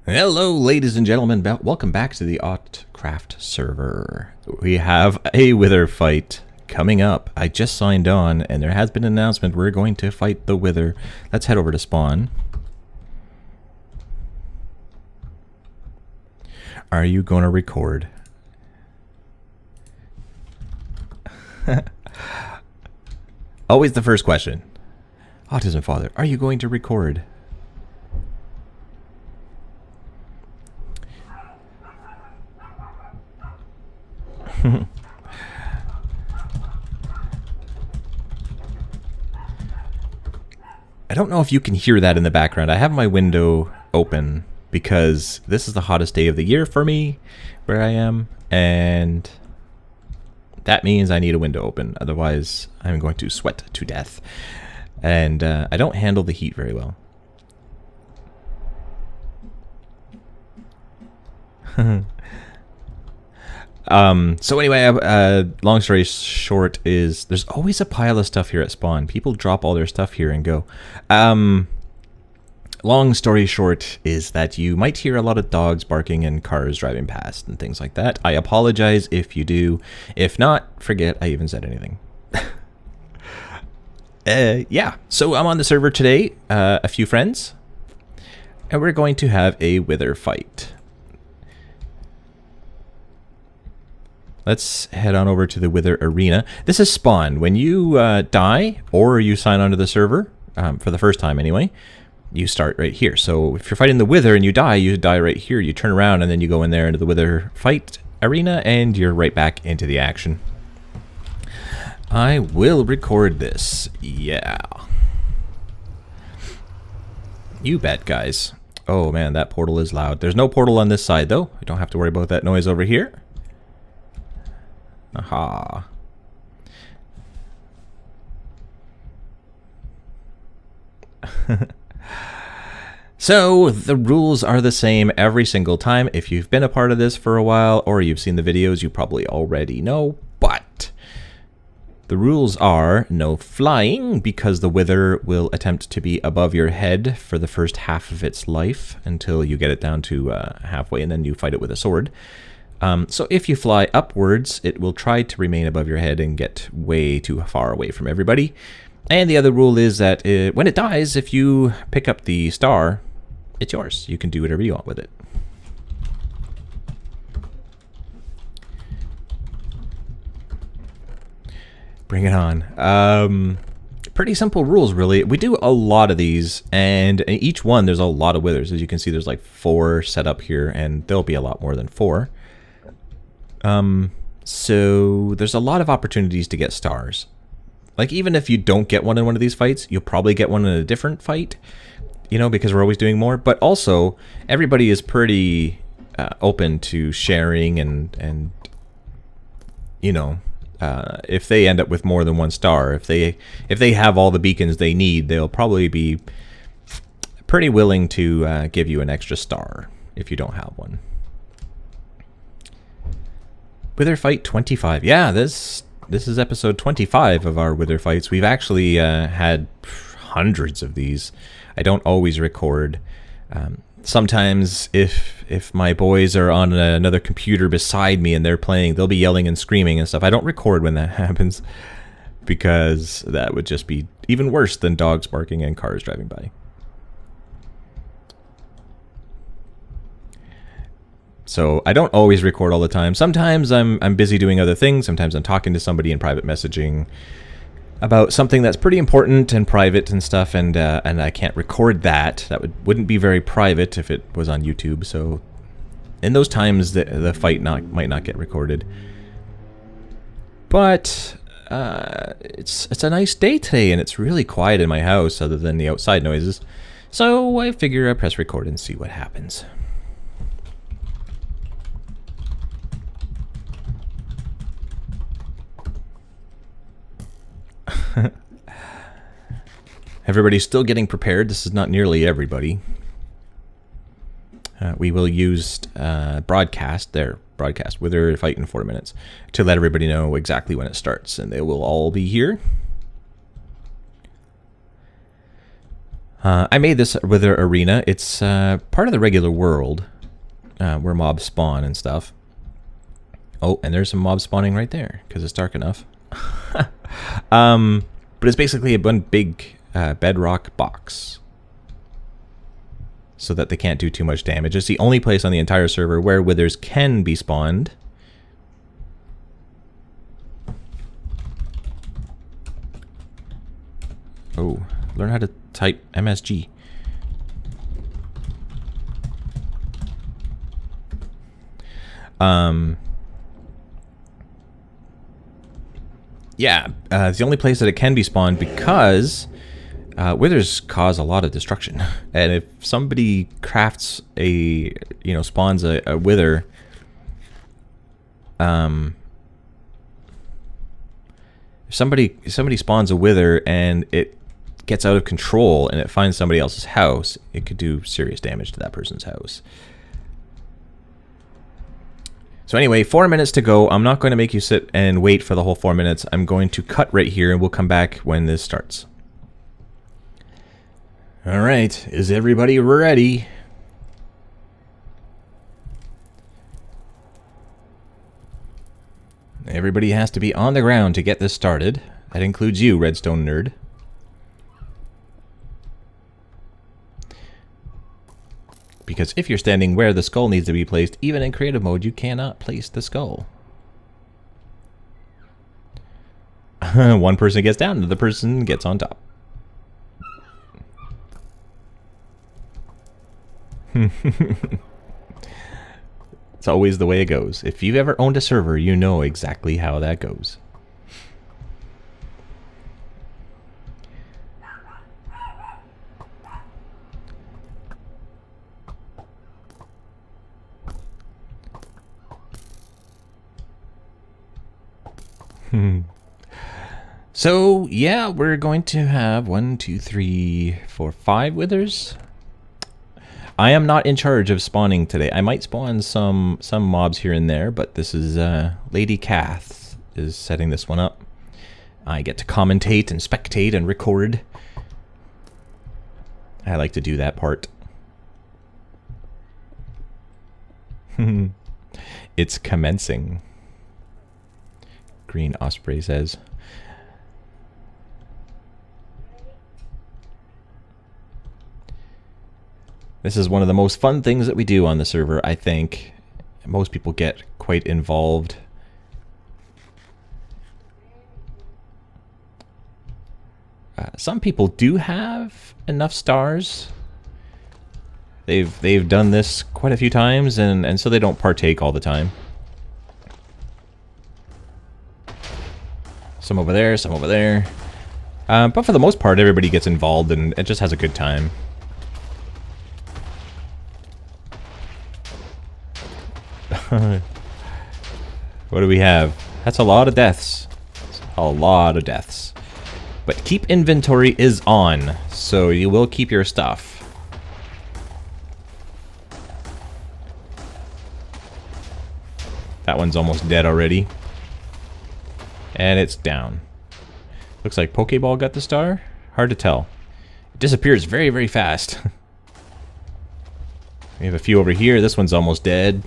Hello, ladies and gentlemen. Welcome back to the Autcraft server. We have a wither fight coming up. I just signed on, and there has been an announcement. We're going to fight the wither. Let's head over to spawn. Are you going to record? Always the first question. AutismFather, are you going to record? I don't know if you can hear that in the background. I have my window open because this is the hottest day of the year for me where I am, and that means I need a window open. Otherwise, I'm going to sweat to death. And I don't handle the heat very well. So anyway, long story short is there's always a pile of stuff here at spawn. People drop all their stuff here and go. Long story short is that you might hear a lot of dogs barking and cars driving past and things like that. I apologize if you do. If not, forget I even said anything. Yeah, so I'm on the server today, a few friends, and we're going to have a wither fight. Let's head on over to the Wither Arena. This is spawn. When you die, or you sign onto the server, for the first time anyway, you start right here. So if you're fighting the Wither and you die right here. You turn around and then you go in there into the Wither fight arena and you're right back into the action. I will record this. Yeah. You bet, guys. Oh man, that portal is loud. There's no portal on this side though. I don't have to worry about that noise over here. Aha. So, the rules are the same every single time. If you've been a part of this for a while, or you've seen the videos, you probably already know, but the rules are no flying, because the wither will attempt to be above your head for the first half of its life, until you get it down to halfway, and then you fight it with a sword. So if you fly upwards, it will try to remain above your head and get way too far away from everybody. And the other rule is that when it dies, if you pick up the star, it's yours. You can do whatever you want with it. Bring it on. Pretty simple rules, really. We do a lot of these, and in each one there's a lot of withers. As you can see, there's like 4 set up here, and there'll be a lot more than 4. So there's a lot of opportunities to get stars. Like, even if you don't get one in one of these fights, you'll probably get one in a different fight, you know, because we're always doing more. But also, everybody is pretty open to sharing and you know, if they end up with more than 1 star, if they have all the beacons they need, they'll probably be pretty willing to give you an extra star if you don't have one. Wither fight 25. Yeah, this is episode 25 of our wither fights. We've actually had hundreds of these. I don't always record. Sometimes if my boys are on another computer beside me and they're playing, they'll be yelling and screaming and stuff. I don't record when that happens because that would just be even worse than dogs barking and cars driving by. So I don't always record all the time. Sometimes I'm busy doing other things. Sometimes I'm talking to somebody in private messaging about something that's pretty important and private and stuff, and I can't record that. That wouldn't be very private if it was on YouTube. So in those times, the fight might not get recorded. But it's a nice day today, and it's really quiet in my house other than the outside noises. So I figure I press record and see what happens. Everybody's still getting prepared. This is not nearly everybody. We will use broadcast Wither fight in 4 minutes to let everybody know exactly when it starts, and they will all be here. I made this Wither Arena. It's part of the regular world where mobs spawn and stuff. Oh, and there's some mobs spawning right there because it's dark enough. But it's basically one big bedrock box so that they can't do too much damage. It's the only place on the entire server where withers can be spawned. Oh, learn how to type MSG. Yeah, it's the only place that it can be spawned because withers cause a lot of destruction. And if somebody crafts spawns a wither, if somebody spawns a wither and it gets out of control and it finds somebody else's house, it could do serious damage to that person's house. So anyway, 4 minutes to go. I'm not going to make you sit and wait for the whole 4 minutes. I'm going to cut right here and we'll come back when this starts. All right, is everybody ready? Everybody has to be on the ground to get this started. That includes you, Redstone Nerd. Because if you're standing where the skull needs to be placed, even in creative mode, you cannot place the skull. One person gets down, the other person gets on top. It's always the way it goes. If you've ever owned a server, you know exactly how that goes. So, yeah, we're going to have 1, 2, 3, 4, 5 withers. I am not in charge of spawning today. I might spawn some mobs here and there, but this is Lady Kath is setting this one up. I get to commentate and spectate and record. I like to do that part. It's commencing. Green Osprey says. This is one of the most fun things that we do on the server, I think. Most people get quite involved. Some people do have enough stars. They've done this quite a few times, and so they don't partake all the time. Some over there, some over there. But for the most part, everybody gets involved and it just has a good time. What do we have? That's a lot of deaths. A lot of deaths. But keep inventory is on, so you will keep your stuff. That one's almost dead already. And it's down. Looks like Pokeball got the star. Hard to tell. It disappears very, very fast. We have a few over here. This one's almost dead.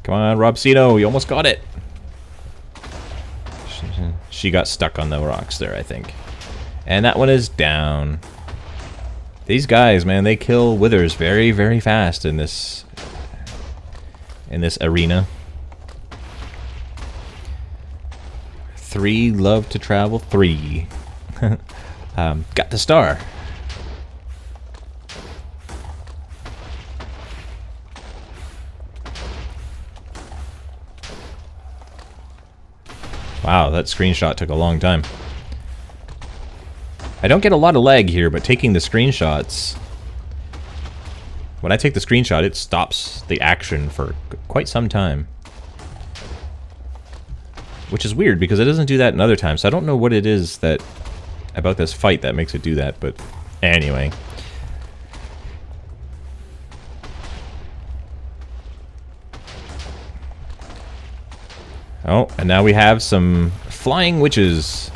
Come on, Robcino, you almost got it. She got stuck on the rocks there, I think. And that one is down. These guys, man, they kill withers very, very fast in this arena. 3 love to travel 3. Got the star. Wow, that screenshot took a long time. I don't get a lot of lag here, but taking the screenshots... When I take the screenshot, it stops the action for quite some time. Which is weird, because it doesn't do that in other times, so I don't know what it is that about this fight that makes it do that, but anyway. Oh, and now we have some flying witches.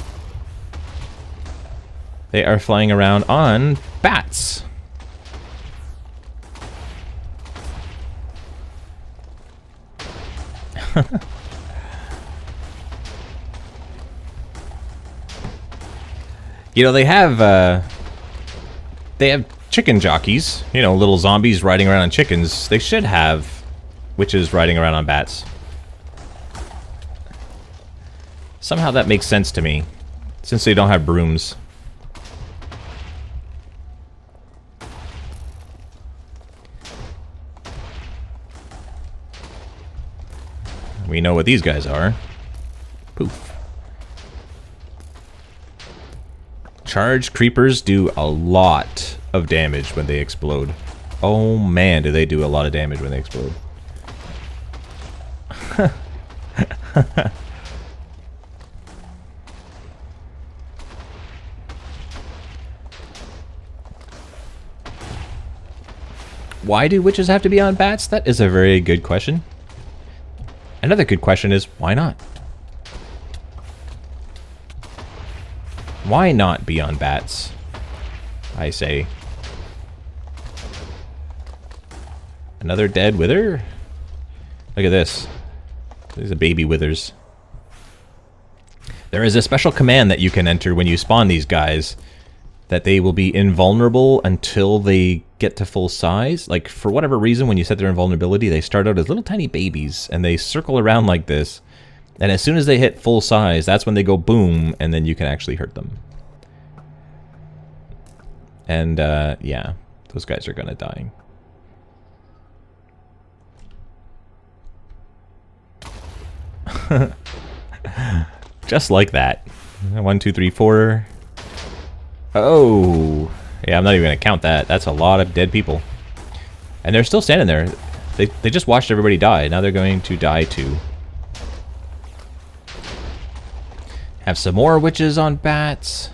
They are flying around on bats. You know, they have chicken jockeys, you know, little zombies riding around on chickens. They should have witches riding around on bats. Somehow that makes sense to me, since they don't have brooms. We know what these guys are. Poof. Charged creepers do a lot of damage when they explode. Oh man, do they do a lot of damage when they explode. Why do witches have to be on bats? That is a very good question. Another good question is, why not? Why not be on bats? I say. Another dead wither? Look at this. These are baby withers. There is a special command that you can enter when you spawn these guys, that they will be invulnerable until they get to full size. Like, for whatever reason, when you set their invulnerability, they start out as little tiny babies, and they circle around like this. And as soon as they hit full size, that's when they go boom, and then you can actually hurt them. And, yeah, those guys are gonna die. Just like that. 1, 2, 3, 4. Oh, yeah, I'm not even gonna count that. That's a lot of dead people. And they're still standing there. They just watched everybody die. Now they're going to die too. Have some more witches on bats.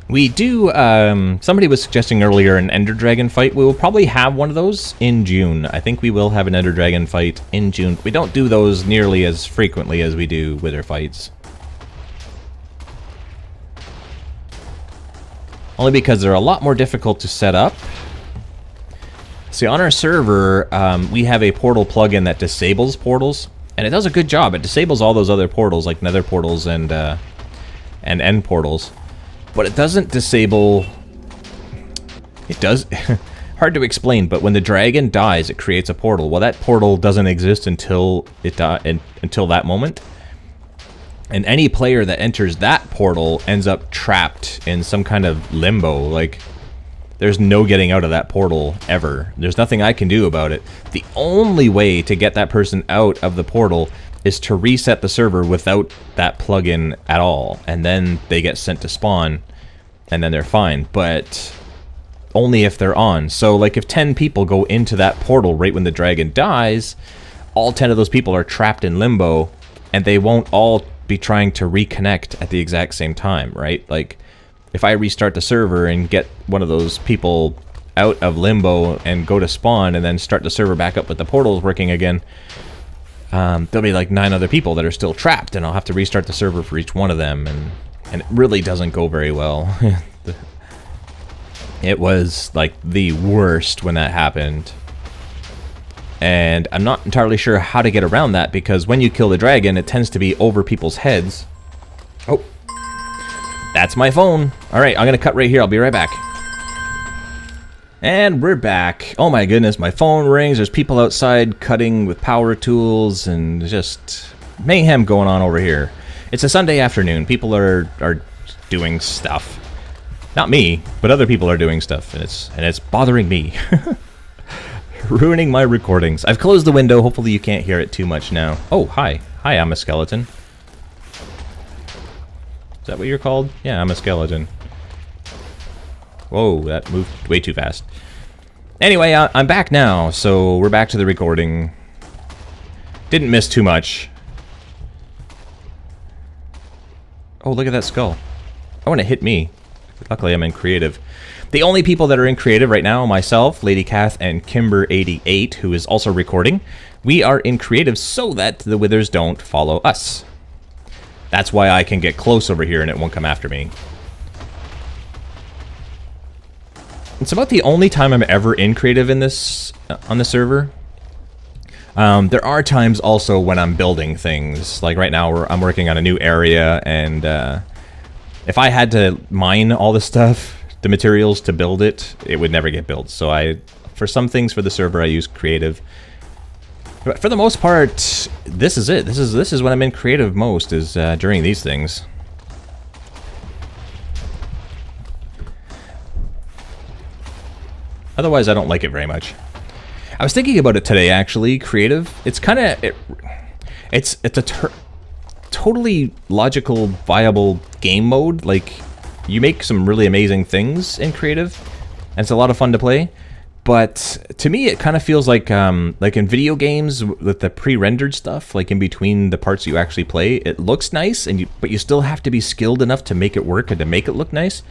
We do, somebody was suggesting earlier an Ender Dragon fight. We will probably have one of those in June. I think we will have an Ender Dragon fight in June. We don't do those nearly as frequently as we do Wither fights. Only because they're a lot more difficult to set up. See, on our server, we have a portal plugin that disables portals. And it does a good job. It disables all those other portals, like nether portals and end portals. But it doesn't disable... It does... Hard to explain, but when the dragon dies, it creates a portal. Well, that portal doesn't exist until it until that moment. And any player that enters that portal ends up trapped in some kind of limbo. Like, there's no getting out of that portal ever. There's nothing I can do about it. The only way to get that person out of the portal is to reset the server without that plugin at all, and then they get sent to spawn, and then they're fine, but only if they're on. So, like, if 10 people go into that portal right when the dragon dies, all 10 of those people are trapped in limbo, and they won't all be trying to reconnect at the exact same time, right? Like, if I restart the server and get one of those people out of limbo and go to spawn and then start the server back up with the portals working again, there'll be like 9 other people that are still trapped, and I'll have to restart the server for each one of them, and it really doesn't go very well. It was like the worst when that happened. And I'm not entirely sure how to get around that, because when you kill the dragon, it tends to be over people's heads. Oh, that's my phone. Alright, I'm gonna cut right here. I'll be right back. And we're back. Oh my goodness, my phone rings. There's people outside cutting with power tools, and just mayhem going on over here. It's a Sunday afternoon. People are doing stuff. Not me, but other people are doing stuff, and it's bothering me. Ruining my recordings. I've closed the window. Hopefully you can't hear it too much now. Oh, hi. Hi, I'm a skeleton. Is that what you're called? Yeah, I'm a skeleton. Whoa, that moved way too fast. Anyway, I'm back now, so we're back to the recording. Didn't miss too much. Oh, look at that skull. I want to hit me. Luckily, I'm in creative. The only people that are in creative right now, myself, Lady Kath, and Kimber88, who is also recording, we are in creative so that the withers don't follow us. That's why I can get close over here and it won't come after me. It's about the only time I'm ever in creative in this on the server. There are times also when I'm building things. Like right now, I'm working on a new area, and if I had to mine all the stuff, the materials to build it, it would never get built. So for some things for the server, I use creative. But for the most part, this is it. This is when I'm in creative most, is during these things. Otherwise, I don't like it very much. I was thinking about it today, actually. Creative. It's kind of it's a totally logical, viable game mode. Like, you make some really amazing things in creative, and it's a lot of fun to play. But to me, it kind of feels like in video games with the pre-rendered stuff, like in between the parts you actually play, it looks nice, but you still have to be skilled enough to make it work and to make it look nice.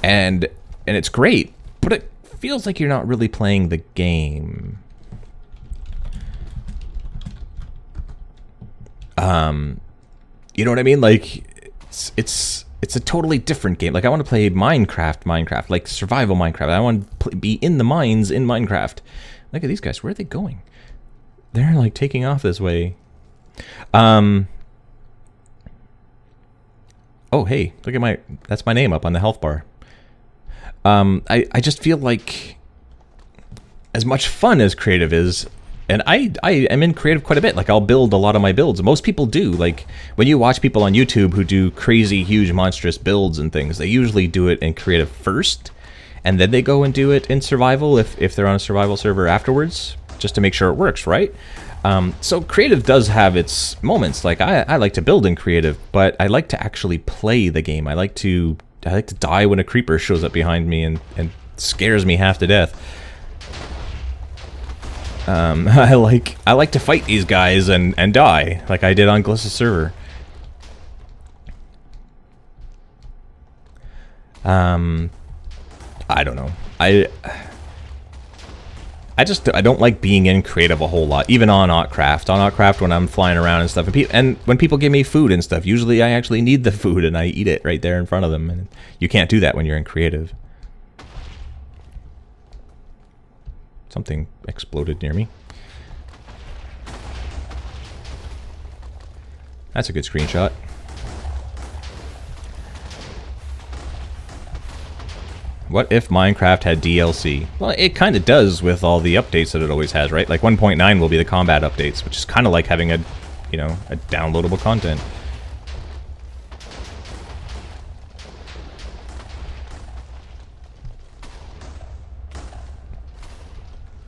And it's great, but it feels like you're not really playing the game. You know what I mean? Like, it's a totally different game. Like, I want to play Minecraft, like survival Minecraft. I want to be in the mines in Minecraft. Look at these guys. Where are they going? They're like taking off this way. Oh, hey, look at that's my name up on the health bar. I just feel like as much fun as creative is, and I am in creative quite a bit. Like, I'll build a lot of my builds. Most people do. Like, when you watch people on YouTube who do crazy, huge, monstrous builds and things, they usually do it in creative first, and then they go and do it in survival if they're on a survival server afterwards, just to make sure it works, right? So creative does have its moments. Like, I like to build in creative, but I like to actually play the game. I like to die when a creeper shows up behind me and scares me half to death. I like to fight these guys and die, like I did on Gliss's server. I don't know. I don't like being in creative a whole lot, even on Autcraft. On Autcraft, when I'm flying around and stuff, and when people give me food and stuff, usually I actually need the food and I eat it right there in front of them, and you can't do that when you're in creative. Something exploded near me. That's a good screenshot. What if Minecraft had DLC? Well, it kind of does with all the updates that it always has, right? Like 1.9 will be the combat updates, which is kind of like having a downloadable content.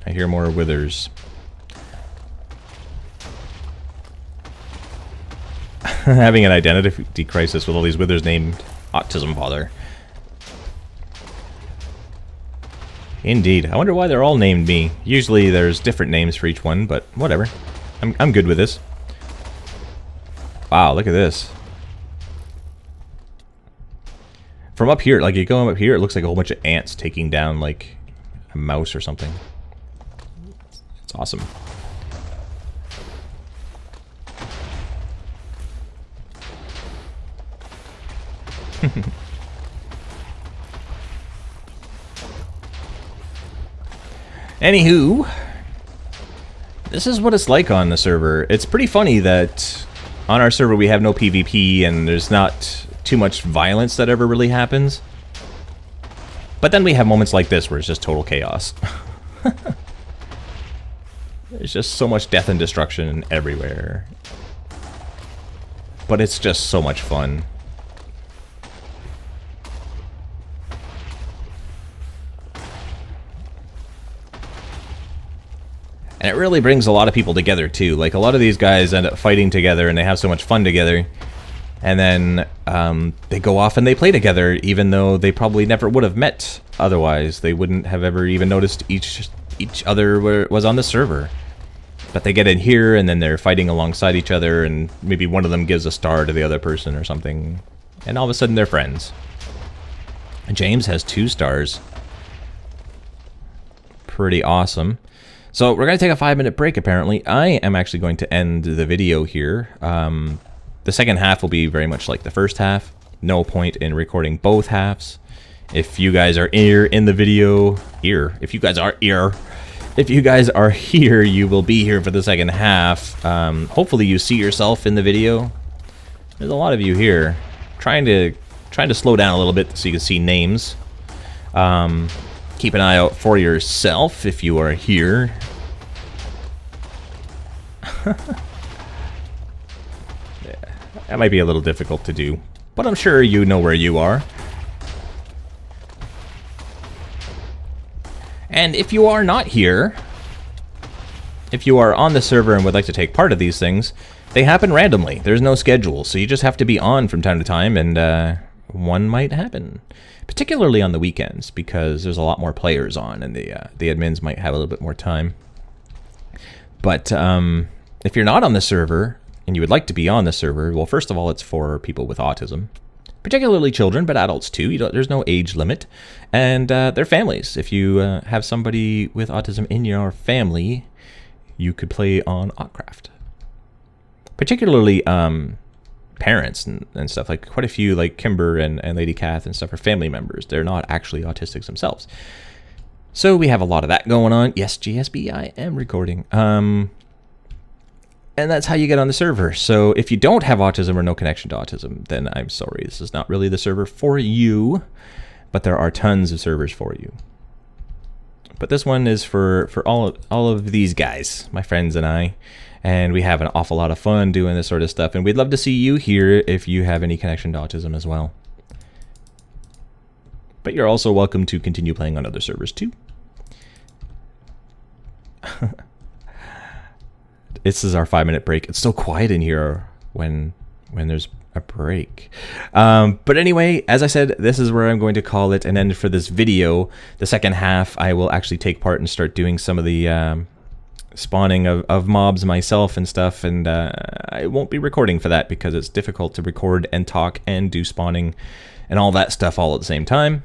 I hear more withers. Having an identity crisis with all these withers named AutismFather. Indeed. I wonder why they're all named me. Usually there's different names for each one, but whatever. I'm good with this. Wow, look at this. From up here, like you go up here, it looks like a whole bunch of ants taking down like a mouse or something. It's awesome. Anywho, this is what it's like on the server. It's pretty funny that on our server we have no PvP and there's not too much violence that ever really happens. But then we have moments like this where it's just total chaos. There's just so much death and destruction everywhere. But it's just so much fun. And it really brings a lot of people together too. Like, a lot of these guys end up fighting together and they have so much fun together. And then they go off and they play together, even though they probably never would have met otherwise. They wouldn't have ever even noticed each other was on the server. But they get in here and then they're fighting alongside each other, and maybe one of them gives a star to the other person or something. And all of a sudden they're friends. James has 2 stars. Pretty awesome. So we're going to take a 5-minute break, apparently. I am actually going to end the video here. The second half will be very much like the first half. No point in recording both halves. If you guys are in the video, if you guys are here, you will be here for the second half. Hopefully you see yourself in the video. There's a lot of you here. Trying to slow down a little bit so you can see names. Keep an eye out for yourself if you are here. Yeah, that might be a little difficult to do, but I'm sure you know where you are. And if you are not here, if you are on the server and would like to take part of these things, they happen randomly. There's no schedule, so you just have to be on from time to time, and one might happen. Particularly on the weekends, because there's a lot more players on, and the admins might have a little bit more time. But if you're not on the server, and you would like to be on the server, well, first of all, it's for people with autism. Particularly children, but adults too. There's no age limit. And their families. If you have somebody with autism in your family, you could play on Autcraft. Particularly parents and stuff. Like quite a few, like Kimber and Lady Kath and stuff, are family members. They're not actually autistics themselves. So we have a lot of that going on. Yes, GSB, I am recording. And that's how you get on the server. So if you don't have autism or no connection to autism, then I'm sorry. This is not really the server for you, but there are tons of servers for you. But this one is for all of these guys, my friends and I. And we have an awful lot of fun doing this sort of stuff. And we'd love to see you here if you have any connection to autism as well. But you're also welcome to continue playing on other servers too. This is our 5-minute break. It's so quiet in here when there's a break. But anyway, as I said, this is where I'm going to call it an end for this video. The second half, I will actually take part and start doing some of the spawning of mobs myself and stuff. And I won't be recording for that because it's difficult to record and talk and do spawning and all that stuff all at the same time.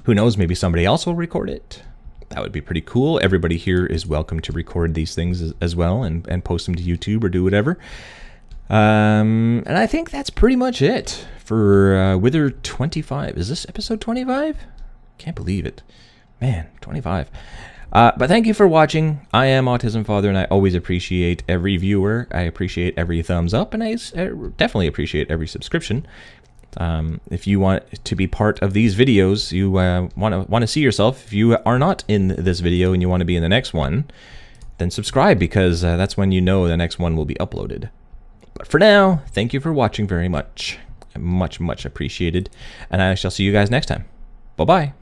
Who knows, maybe somebody else will record it. That would be pretty cool. Everybody here is welcome to record these things as well and post them to YouTube or do whatever. And I think that's pretty much it for Wither 25. Is this episode 25? Can't believe it. Man, 25. But thank you for watching. I am AutismFather, and I always appreciate every viewer. I appreciate every thumbs up, and I definitely appreciate every subscription. If you want to be part of these videos, you want to see yourself. If you are not in this video and you want to be in the next one, then subscribe, because that's when you know the next one will be uploaded. But for now, thank you for watching very much. Much, much appreciated. And I shall see you guys next time. Bye-bye.